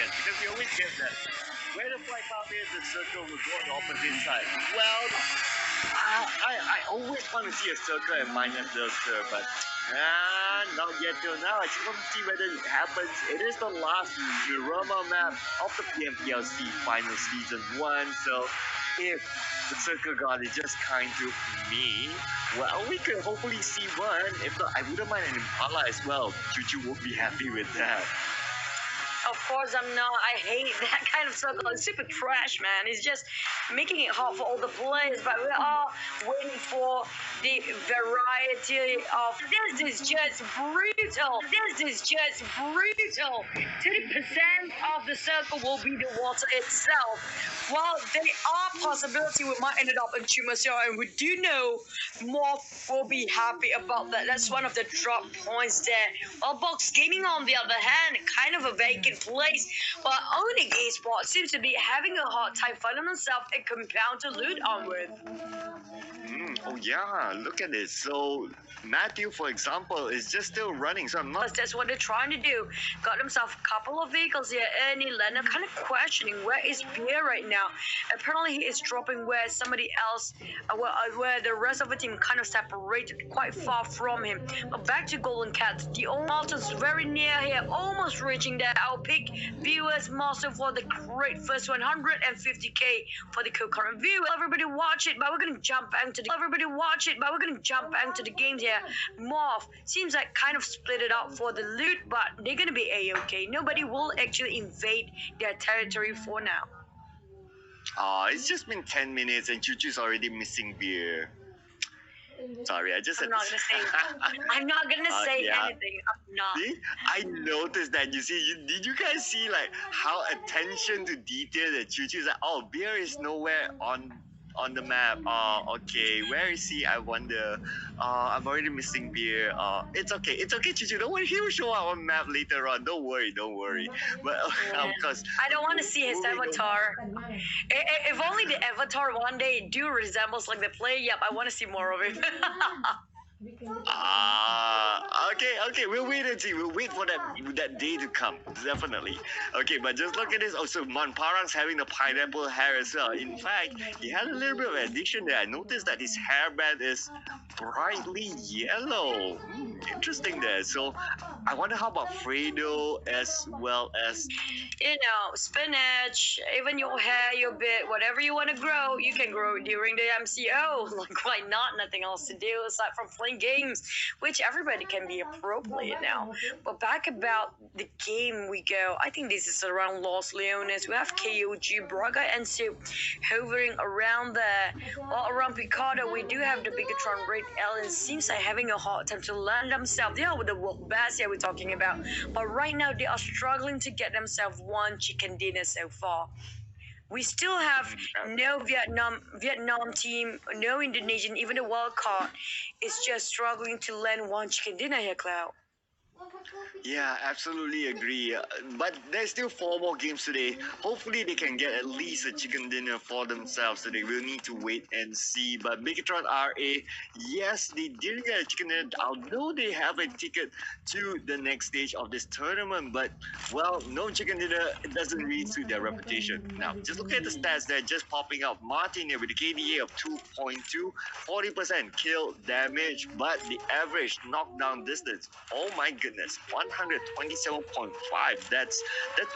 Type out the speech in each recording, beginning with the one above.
guess, because we always get that. Where the fly path is, the circle will go on the opposite side. Well, I always want to see a circle and minus the curve, but not yet till now. I just want to see whether it happens. It is the last Miramar map of the PMPLC Final Season 1, so if the circle god is just kind to me, well, we could hopefully see one. If not, I wouldn't mind an Impala as well. Chuchu would be happy with that. Of course I'm not. I hate that kind of circle. It's super trash, man. It's just making it hard for all the players, but we're all waiting for the variety of... This is just brutal. This is just brutal. 30% of the circle will be the water itself. While there are possibility we might end up in Chumasio, and we do know Morph will be happy about that. That's one of the drop points there. While Box Gaming, on the other hand, kind of a vacant place, but owning esports seems to be having a hard time finding himself a compound to loot on with. Oh yeah, look at this. So Matthew, for example, is just still running. So I'm not. That's what they're trying to do. Got himself a couple of vehicles here. Ernie Leonard kind of questioning where is Btr right now. Apparently he is dropping where somebody else, where the rest of the team kind of separated quite far from him. But back to Golden Cat. The Altar's very near here, almost reaching there. I'll pick viewers master for the great first 150k for the concurrent view. Everybody watch it, but we're gonna jump back to the games here. Morph seems like kind of split it up for the loot, but they're gonna be a-okay. Nobody will actually invade their territory for now. It's just been 10 minutes and Chuchu's already missing beer. Sorry, I just I'm not gonna say. I'm not gonna say anything. I'm not. See? I noticed that. Did you guys see like how attention to detail that Chuchu's like? Oh, beer is nowhere on the map. Okay, where is he? I wonder. I'm already missing beer. It's okay, Chuchu. Don't worry, he will show up on map later on. Don't worry. But of course, I don't want to see his avatar. If only the avatar one day do resembles like the player. Yep, I want to see more of him. Okay. We'll wait and see. We'll wait for that day to come. Definitely. Okay, but just look at this. Also, Manparang's having the pineapple hair as well. In fact, he had a little bit of addition there. I noticed that his hairband is brightly yellow. Interesting there. So, I wonder how about Fredo as well as... spinach, even your hair, your bit, whatever you want to grow, you can grow during the MCO. Like, why not? Nothing else to do aside from playing games, which everybody can be appropriate now. But back about the game we go, I think this is around Los Leones. We have KOG, Braga, and Soup hovering around there. While around Picardo, we do have the Bigatron Raid Ellen. Seems like having a hard time to land themselves. They are with the World Bass here we're talking about. But right now, they are struggling to get themselves one chicken dinner so far. We still have no Vietnam team, no Indonesian, even the wild card is just struggling to land one chicken dinner here, Cloud. Yeah, absolutely agree. But there's still 4 more games today. Hopefully they can get at least a chicken dinner for themselves. So they will need to wait and see. But Bigatron RA, yes, they didn't get a chicken dinner. Although they have a ticket to the next stage of this tournament. But, well, no chicken dinner, it doesn't really suit their reputation. Now, just look at the stats there just popping up. Martin here with a KDA of 2.2, 40% kill damage. But the average knockdown distance, oh my goodness, 127.5. That's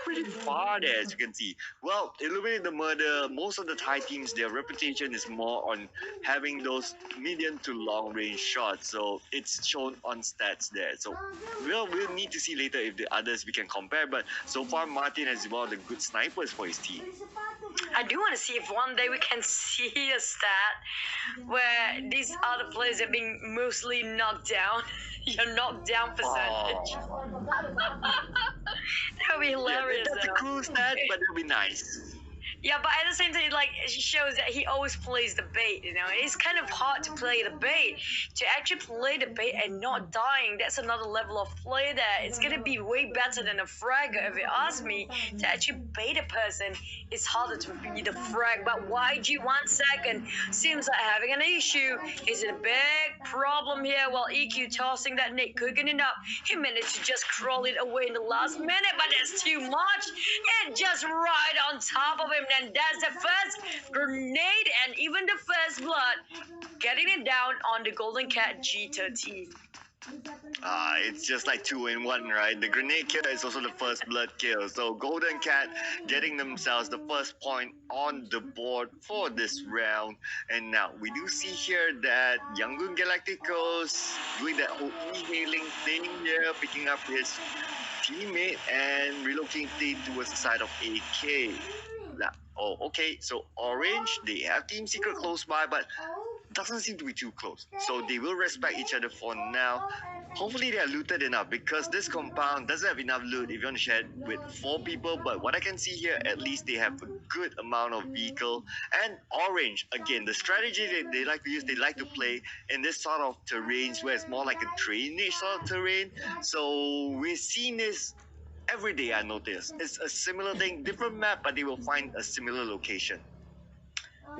pretty far there, as you can see. Well, Illuminate the Murder, most of the Thai teams, their reputation is more on having those medium to long range shots. So it's shown on stats there. So we'll need to see later if the others we can compare. But so far, Martin has one of the good snipers for his team. I do want to see if one day we can see a stat where these other players are being mostly knocked down. Your knockdown percentage. That would be hilarious. Yeah, that's a cool stat, but it'll be nice. Yeah, but at the same time, like it shows that he always plays the bait. You know, it's kind of hard to play the bait. To actually play the bait and not dying, that's another level of play. There, it's gonna be way better than a fragger. If you ask me, to actually bait a person, it's harder to be the frag. But YG 1 second seems like having an issue. Is it a big problem here? While EQ tossing that Nick cooking it up, he managed to just crawl it away in the last minute, but that's too much. It just right on top of him, and that's the first grenade and even the first blood, getting it down on the Golden Cat G13. It's just like 2-in-1, right? The grenade kill is also the first blood kill. So Golden Cat getting themselves the first point on the board for this round. And now we do see here that Yangon Galacticos doing that whole e-hailing thing here, picking up his teammate and relocating towards the side of AK. Oh, okay. So Orange, they have Team Secret close by, but doesn't seem to be too close. So they will respect each other for now. Hopefully they are looted enough because this compound doesn't have enough loot if you want to share it with 4 people. But what I can see here, at least they have a good amount of vehicle. And Orange, again, the strategy that they like to use, they like to play in this sort of terrains where it's more like a drainage sort of terrain. So we're seeing this every day, I notice. It's a similar thing, different map, but they will find a similar location.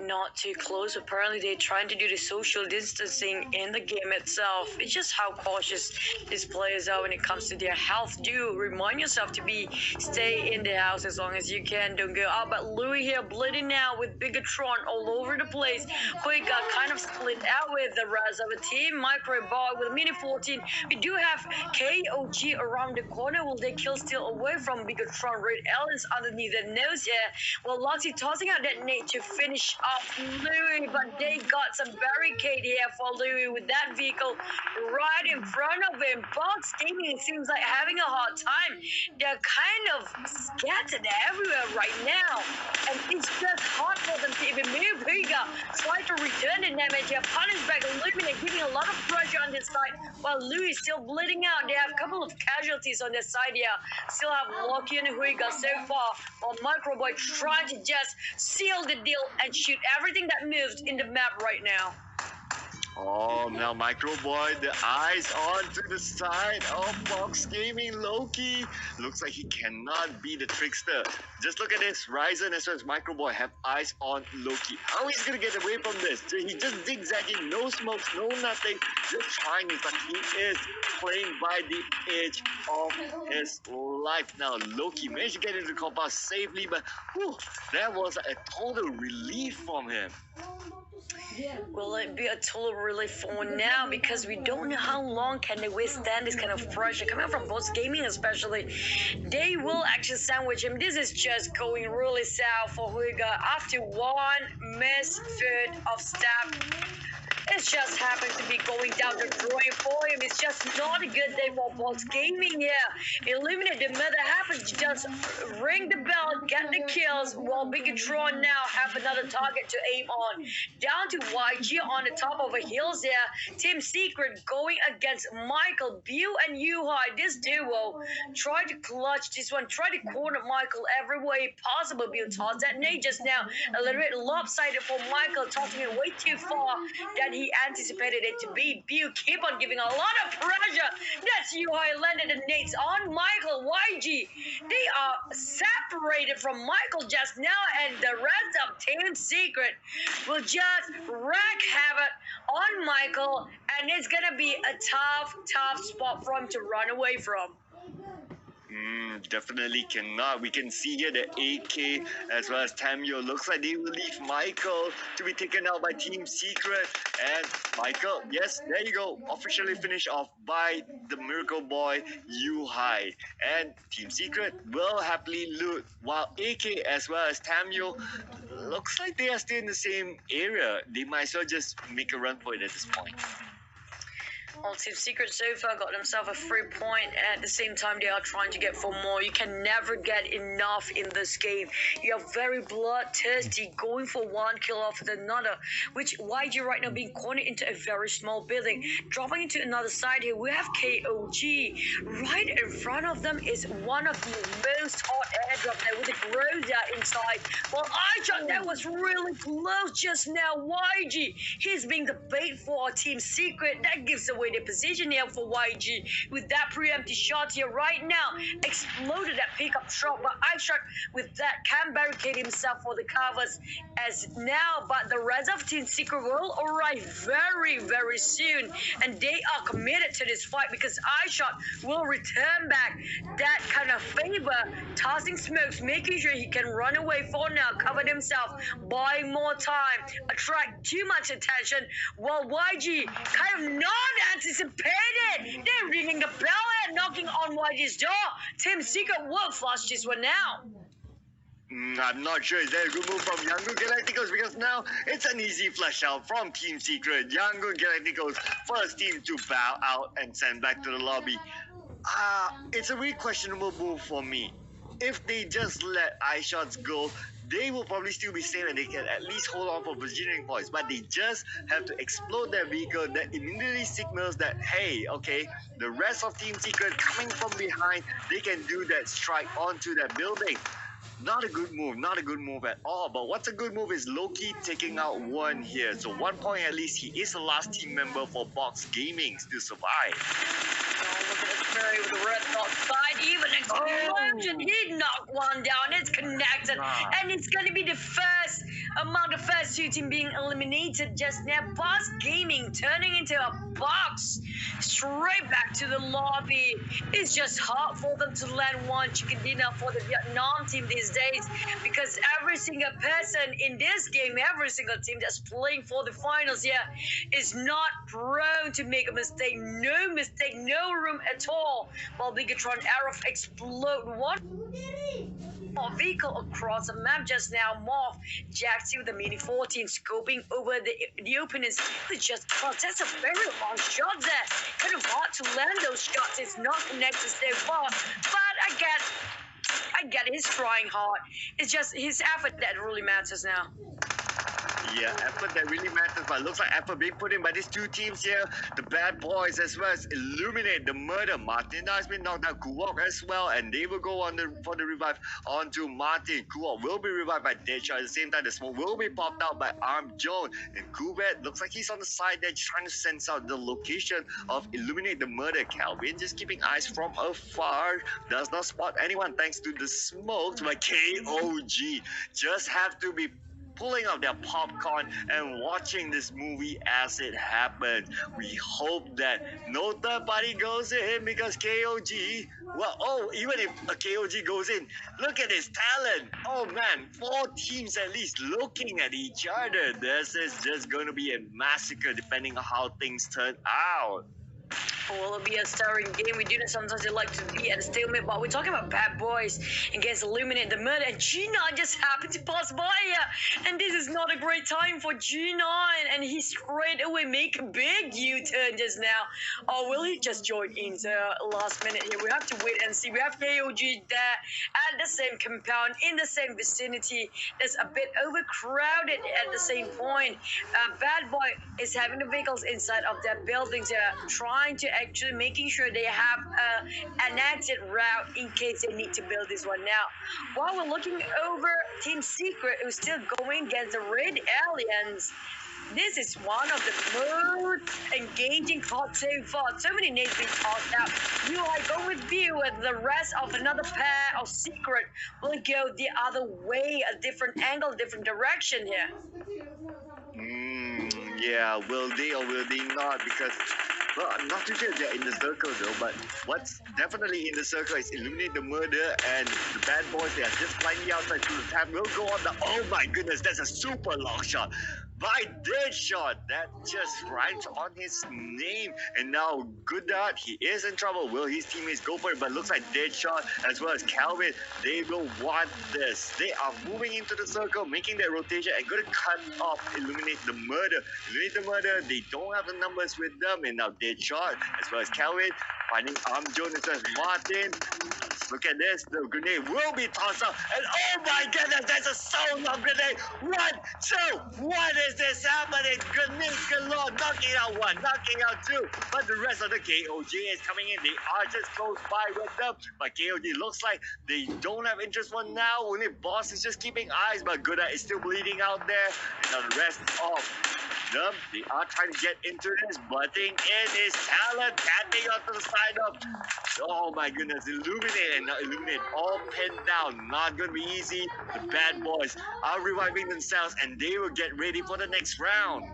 Not too close. Apparently, they're trying to do the social distancing in the game itself. It's just how cautious these players are when it comes to their health. Do remind yourself to stay in the house as long as you can. Don't go out. But Louis here bleeding out with Bigatron all over the place. Hui got kind of split out with the rest of the team. Micro Boy with a mini 14. We do have KOG around the corner. Will they kill steal away from Bigatron? Red Ellens underneath the nose here. Well, Loxy tossing out that nade to finish off Louis, but they got some barricade here for Louis with that vehicle right in front of him. Box Gaming seems like having a hard time. They're kind of scattered everywhere right now, and it's just hard for them to even move. Higa trying to return the damage here, punish back Illuminate, giving a lot of pressure on this side, while Louis still bleeding out. They have a couple of casualties on this side here. Still have Loki and Huiga so far, while Microboy trying to just seal the deal and shoot everything that moves in the map right now. Oh, now Micro Boy, the eyes on to the side of Fox Gaming. Loki looks like he cannot be the trickster. Just look at this. Ryzen as well as Micro Boy have eyes on Loki. How he's gonna get away from this? He just zigzagging, no smokes, no nothing, just trying it, but he is playing by the edge of his life. Now Loki managed to get into the compound safely, but whew, that was a total relief from him. Will it be a total relief for now, because we don't know how long can they withstand this kind of pressure coming from Boss Gaming especially. They will actually sandwich him. This is just going really south for Huiga after one misfit of step. It just happens to be going down the drawing for him. It's just not a good day for Boss Gaming here. Illuminate the mother happens to just ring the bell, get the kills, while Bigatron now have another target to aim on. Down to YG on the top of the hills here. Team Secret going against Michael, Bew, and Yuhai. This duo try to clutch this one, try to corner Michael every way possible. Bew tossed that nade just now. A little bit lopsided for Michael, tossing it way too far that he anticipated it to be. Bew keep on giving a lot of pressure. That's Yuhai landed the nades on Michael. YG, they are separated from Michael just now, and the rest of Team Secret will just wreak havoc on Michael, and it's gonna be a tough spot for him to run away from. Definitely cannot. We can see here that AK as well as Tamio looks like they will leave Michael to be taken out by Team Secret. And Michael, yes, there you go, officially finished off by the Miracle Boy Yuhai. And Team Secret will happily loot, while AK as well as Tamio looks like they are still in the same area. They might as well just make a run for it at this point. Well, Team Secret so far got themselves a 3 point, and at the same time, they are trying to get 4 more. You can never get enough in this game. You are very bloodthirsty, going for one kill after another, which YG right now being cornered into a very small building. Dropping into another side here, we have KOG. Right in front of them is one of the most hot airdrop there with a Groza inside. Well, I thought that was really close just now. YG, he's being the bait for our Team Secret. That gives away the position here for YG with that preemptive shot here right now. Exploded that pickup shot, but I shot with that can barricade himself for the covers as now. But the rest of Team Secret will arrive very, very soon, and they are committed to this fight because iShot will return back that kind of favor, tossing smokes, making sure he can run away for now, cover himself, buy more time, attract too much attention, while YG kind of not anticipated. They're ringing the bell and knocking on YG's door. Team Secret will flush this one now. I'm not sure. Is that a good move from Yangon Galacticos? Because now it's an easy flush out from Team Secret. Yangon Galacticos, first team to bow out and send back to the lobby. It's a really questionable move for me. If they just let iShots go, they will probably still be safe and they can at least hold on for positioning points. But they just have to explode their vehicle. That immediately signals that, hey, okay, the rest of Team Secret coming from behind, they can do that strike onto that building. Not a good move, not a good move at all. But what's a good move is Loki taking out one here. So 1 point at least. He is the last team member for Box Gaming to survive. Oh, look at the Fury with the red dot side. Even explosion. He knocked one down. It's connected. And it's going to be the first among the first two teams being eliminated just now. Box Gaming turning into a box. Straight back to the lobby. It's just hard for them to land one chicken dinner for the Vietnam team these days, because every single person in this game, every single team that's playing for the finals here is not prone to make a mistake. No mistake, no room at all. While Bigatron Arrow explode one vehicle across the map just now. Morph Jaxi with the Mini 14 scoping over the opponents. It's just that's a very long shot there. Kind of hard to land those shots. It's not connected so far, but I get he's trying hard. It's just his effort that really matters now. Yeah, effort that really matters, but looks like effort being put in by these two teams here. The Bad Boys as well as Illuminate the Murder. Martin has been knocked out, Kuwok as well, and they will go on for the revive onto Martin. Kuwok will be revived by Deadshot. At the same time, the smoke will be popped out by Arm Jones. And Kubet looks like he's on the side there trying to sense out the location of Illuminate the Murder. Calvin just keeping eyes from afar. Does not spot anyone thanks to the smokes by KOG. Just have to be pulling out their popcorn and watching this movie as it happens. We hope that no third party goes in because KOG, well, even if a KOG goes in, look at his talent. Oh man, 4 teams at least looking at each other. This is just going to be a massacre depending on how things turn out. Will it be a starring game? We do know sometimes they like to be at a stalemate, but we're talking about Bad Boys against Illuminate the Murder, and G9 just happened to pass by here, and this is not a great time for G9, and he straight away make a big U-turn just now. Or will he just join in the last minute here? We have to wait and see. We have KOG there at the same compound, in the same vicinity. There's a bit overcrowded at the same point. Bad Boy is having the vehicles inside of their buildings, trying to actually making sure they have an exit route in case they need to build this one now. While we're looking over Team Secret, who's still going against the Red Aliens. This is one of the most engaging cards so far. So many names being tossed out. You are going with View, and the rest of another pair of Secret will go the other way, a different angle, different direction here. Yeah, will they or will they not? Because, well, I'm not too sure they're in the circle though, but what's definitely in the circle is Illuminate the Murder and the Bad Boys. They are just flying outside to the tap. Will go on the, oh my goodness, that's a super long shot. by Deadshot. That just rhymes on his name. And now Goodart, he is in trouble. Will his teammates go for it? But looks like Deadshot as well as Calvin, they will want this. They are moving into the circle, making their rotation and going to cut off, eliminate the murder. Eliminate the murder. They don't have the numbers with them. And now Deadshot as well as Calvin finding Jones as Martin. Look at this. The grenade will be tossed out. And oh my goodness, that's a sound of grenade. 1, 2. What is this happening? Grenade galore. Knocking out 1, knocking out 2. But the rest of the KOG is coming in. They are just close by with them. But KOG looks like they don't have interest for now. Only Boss is just keeping eyes. But Gooda is still bleeding out there. And now the rest of them, they are trying to get into this. Butting in is Talent. Tapping onto the side of. Oh my goodness. Illuminate. And now Illuminate all pinned down. Not going to be easy. The bad boys are reviving themselves and they will get ready for the next round.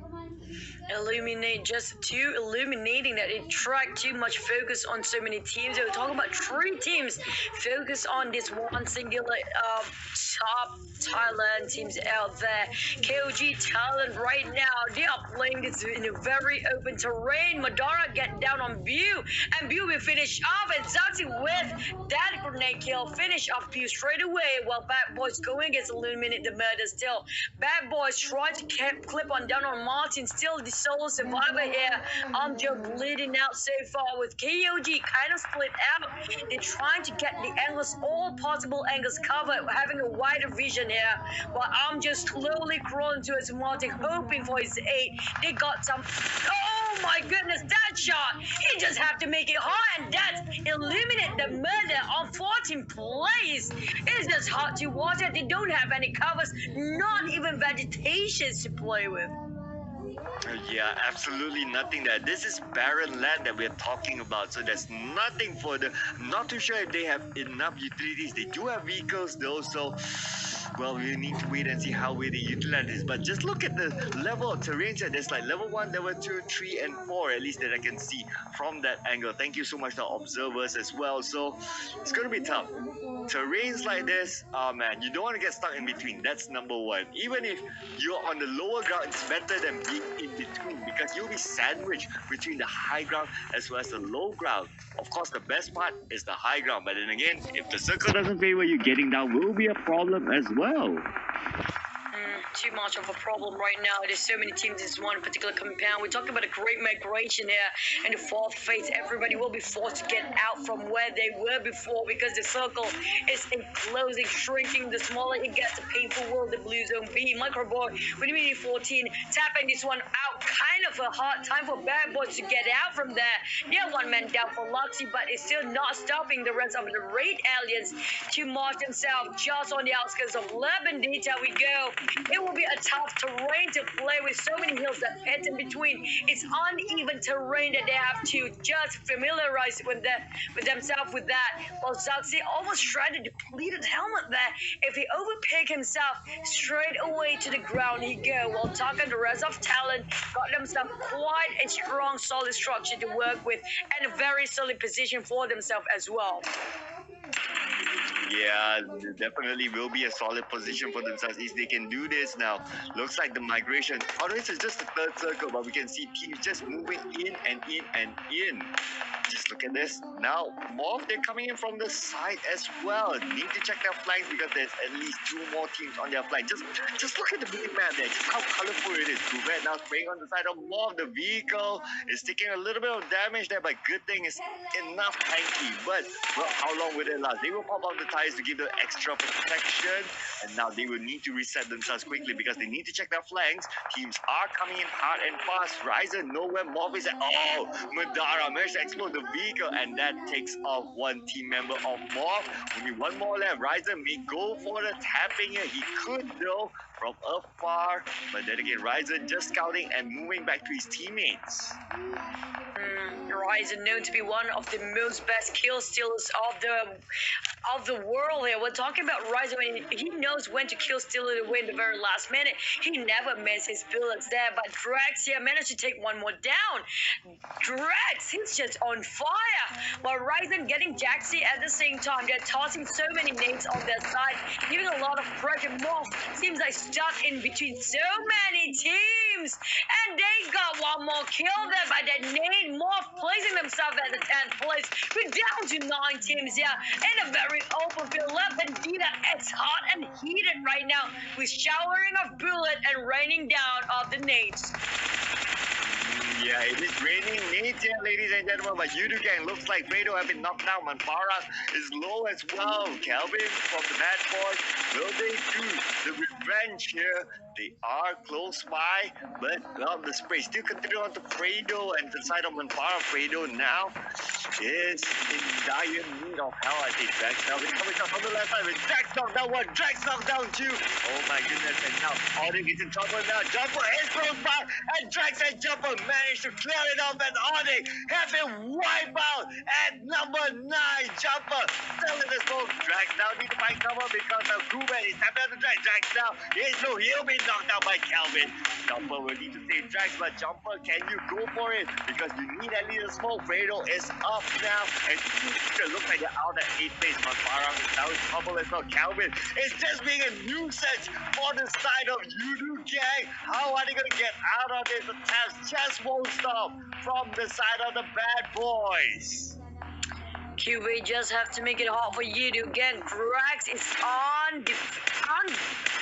Illuminate just too illuminating that it attract too much focus on so many teams. We're talking about 3 teams focus on this one singular top Thailand teams out there. KOG Talent right now, they are playing this in a very open terrain. Madara get down on Bew, and Bew will finish off, and Zaxi with that grenade kill finish off Bew straight away, while Bad Boys going against Illuminate the murder still. Bad Boys trying to clip on down on Martin, still the solo survivor here. Amjo bleeding out so far with KOG kind of split out. They're trying to get the angles, all possible angles covered, having a wider vision here, while Amjo slowly crawling towards Martin, hoping for his aid. They got some. Oh my goodness, that shot! He just have to make it hard, and that's eliminate the murder on 14th place. It's just hard to watch it. They don't have any covers, not even vegetations to play with. Yeah, absolutely nothing there. This is barren land that we're talking about, so there's nothing for them. Not too sure if they have enough utilities. They do have vehicles though, so well, we need to wait and see how they utilize this. But just look at the level of terrain here. There's like level 1, level 2, 3, and 4 at least that I can see from that angle. Thank you so much to observers as well. So it's going to be tough. Terrains like this, oh man, you don't want to get stuck in between. That's number 1. Even if you're on the lower ground, it's better than being in between because you'll be sandwiched between the high ground as well as the low ground. Of course, the best part is the high ground. But then again, if the circle doesn't favor you, getting down will be a problem as well. Too much of a problem right now. There's so many teams in this one particular compound. We're talking about a great migration here in the 4th phase. Everybody will be forced to get out from where they were before because the circle is enclosing, shrinking. The smaller it gets, the painful will the blue zone be. Microboy with Mini 14 tapping this one out. Kind of a hard time for Bad Boys to get out from there. They're 1 man down for Luxy, but it's still not stopping the rest of the Raid Aliens to march themselves just on the outskirts of Lebanon. Detail we go. It will be a tough terrain to play with so many hills that pit in between. It's uneven terrain that they have to just familiarize with themselves with that. While Zaxi almost shredded the depleted helmet there. If he overpick himself, straight away to the ground he go. While Taka, the rest of Talent, got themselves quite a strong, solid structure to work with and a very solid position for themselves as well. Yeah, definitely will be a solid position for themselves if they can do this now. Looks like the migration, although it's just the 3rd circle, but we can see teams just moving in and in and in. Just look at this. Now, Morph, they're coming in from the side as well. Need to check their flanks because there's at least 2 more teams on their flank. Just look at the big map there. Just how colorful it is. Kuvet now spraying on the side of Morph. The vehicle is taking a little bit of damage there, but good thing is enough tanky. But well, how long will it last? They will pop out the tires to give them extra protection, and now they will need to reset themselves quickly because they need to check their flanks. Teams are coming in hard and fast. Ryzen nowhere. Morph is at, oh, Madara managed to explode the vehicle, and that takes off 1 team member of Morph. Only 1 more left. Ryzen may go for the tapping here. He could though from afar, but then again, Ryzen just scouting and moving back to his teammates. Ryzen, known to be one of the most best kill stealers of the world here. We're talking about Ryzen. He knows when to kill steal it away in the very last minute. He never misses his bullets there. But Drax here managed to take one more down. Drax, he's just on fire. While Ryzen getting Jaxie at the same time. They're tossing so many nades on their side, giving a lot of pressure. Morph seems like stuck in between so many teams. And they got one more kill there by that nade. Morph placing themselves at the 10th place. We're down to 9 teams here in a very open field left. And Dita, it's hot and heated right now with showering of bullets and raining down of the nades. Yeah, it is raining nades here, ladies and gentlemen, but Yudu Gang looks like Fredo have been knocked down. Manparang is low as well. Kelvin from the Bad Boys, will they do the revenge here? They are close by, but well, the spray still continuing on to Fredo and the side of Manparang. Fredo now is in dire need of hell. I think Drax now is coming up on the left side with Drax knocked down one, Drax knocked down two. Oh my goodness, and now Onyx is in trouble now. Jumper is close by, and Drax and Jumper managed to clear it off, and Onyx have been wiped out at number 9. Jumper still in the smoke. Drax now need to find cover because of Kuben is tapping out the Drax. Drax now is no, he'll be knocked out by Kelvin. Jumper will need to save Drax, but Jumper, can you go for it? Because you need at least a smoke. Fredo is up now, and it looks like they're out at 8th place. Manparang is now in trouble as well. Kelvin is just being a nuisance for the side of Yudu Gang. How are they going to get out of this? The attacks just won't stop from the side of the Bad Boys. QB just have to make it hard for you to get. Drax is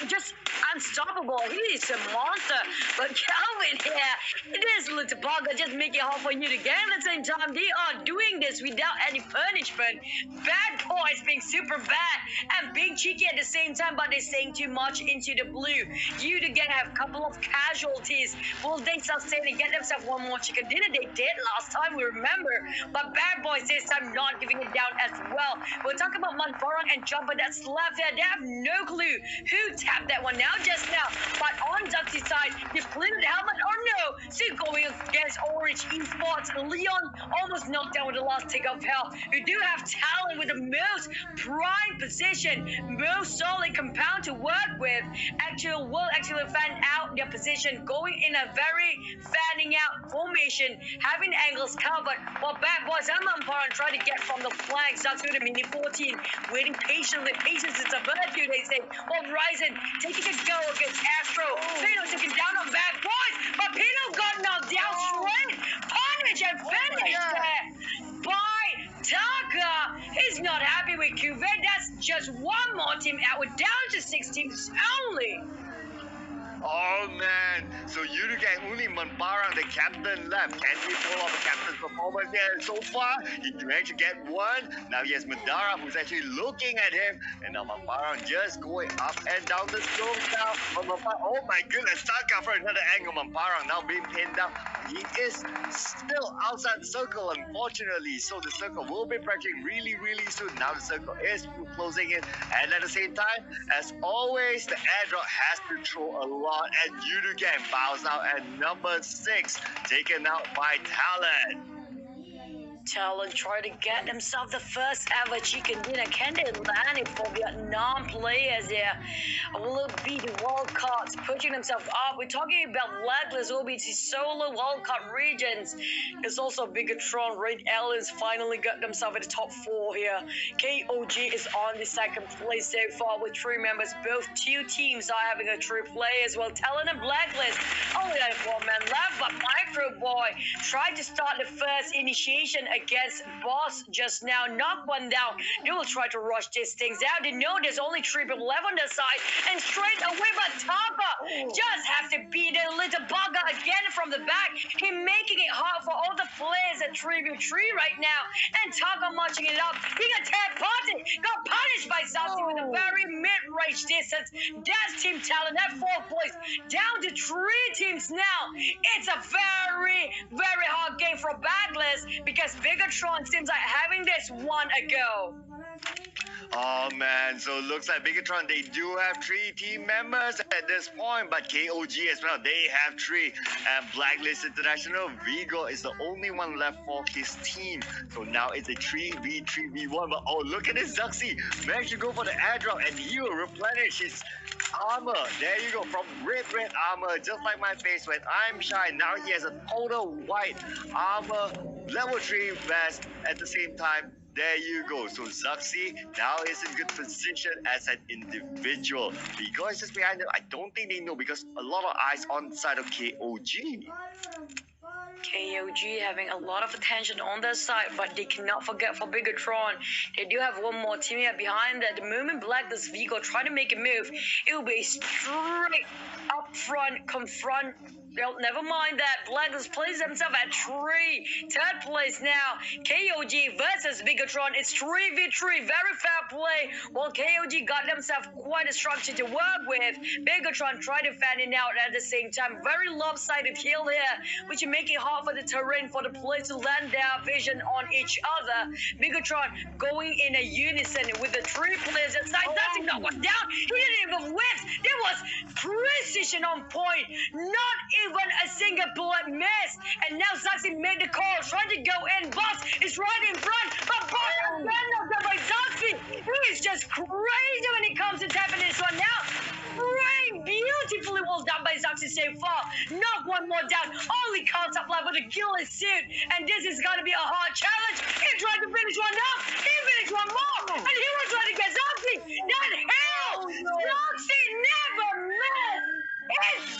just unstoppable. He is a monster. But Calvin here, it is little Bugger just make it hard for you to get. At the same time, they are doing this without any punishment. Bad Boys being super bad and being cheeky at the same time, but they're saying too much into the blue. You again have a couple of casualties. Will they sustain and get themselves one more chicken dinner? They did last time, we remember. But Bad Boys this time not giving it down as well. We'll talk about Manparang and Jumper that's left there. They have no clue who tapped that one now, just now. But on Duxie's side, depleted helmet or no, still going against Orange Esports. Leon almost knocked down with the last tick of health. We do have talent with the most prime position, most solid compound to work with. Will actually fan out their position, going in a very fanning out formation, having angles covered, while Bad Boys and Manparang try to get from the flanks. That's with the mini 14, waiting patiently. Patience is a virtue, they say. While Ryzen taking a go against Astro. Pino took it down on Bad Boys, but Pino got knocked down straight. Punish and finish there by Taka. He's not happy with Cuvette. That's just one more team out. We're down to 6 teams only. Oh man, so Yudu Gang, only Manparang, the captain left. Can he pull off a captain's performance there? So far, he managed to get one. Now he has Madara, who's actually looking at him. And now Manparang just going up and down the slope now. Oh my goodness, Taka for another angle. Manparang now being pinned down. He is still outside the circle, unfortunately. So the circle will be breaking really, really soon. Now the circle is closing in. And at the same time, as always, the airdrop has to throw a lot. And Yudu Gang bows out at number 6, taken out by Talon. Talon try to get himself the first ever chicken dinner. Can they land it for Vietnam players here? Will it be the World Cups pushing themselves up? We're talking about Blacklist, will be the solo World Cup regions. There's also Bigatron, Red Aliens finally got themselves at the top 4 here. KOG is on the 2nd place so far with 3 members. Both 2 teams are having a 3 players. Well, Talon and Blacklist only have 1 man left, but Micro Boy tried to start the first initiation against Boss just now, knock one down. They will try to rush these things out. They know there's only 3 people left on their side, and straight away, but Taka just have to beat a little bugger again from the back. He making it hard for all the players at 3v3 right now, and Taka marching it up. He got tag party, got punished by Saucy with a very mid-range distance. That's Team Talent at 4th place, down to 3 teams now. It's a very, very hard game for Backlist because Bigatron seems like having this one a go. Oh man, so it looks like Bigatron, they do have 3 team members at this point, but KOG as well, they have 3. And Blacklist International, Vigo is the only one left for his team. So now it's a 3v1. But oh, look at this Zuxi. Managed to go for the airdrop and he will replenish his armor. There you go, from red armor, just like my face when I'm shy. Now he has a total white armor, level 3 vest at the same time. There you go. So Zuxi now is in good position as an individual. Vigo is just behind him. I don't think they know because a lot of eyes on the side of KOG. KOG having a lot of attention on their side, but they cannot forget for Bigatron. They do have one more teammate behind that. The moment Black does Vigo try to make a move, it will be straight up front, confront. Well, never mind that. Black has placed himself at 3. Third place now. KOG versus Bigatron. It's 3v3. Very fair play. While KOG got themselves quite a structure to work with, Bigatron tried to fan it out at the same time. Very lopsided hill here, which will make it hard for the terrain for the players to land their vision on each other. Bigatron going in a unison with the 3 players inside. That's that was down. He didn't even whiff. There was precision on point. Not even a single bullet missed. And now Zuxi made the call, trying to go in. Boss is right in front, but Boss is knocked out by Zuxi. He is just crazy when it comes to tapping this one now. Framed beautifully well done by Zuxi so far. Knock one more down. Only contact left with a ghillie suit. And this is going to be a hard challenge. He tried to finish one up. He finished one more. And he was trying to get Zuxi. That hell! Zuxi never missed. It's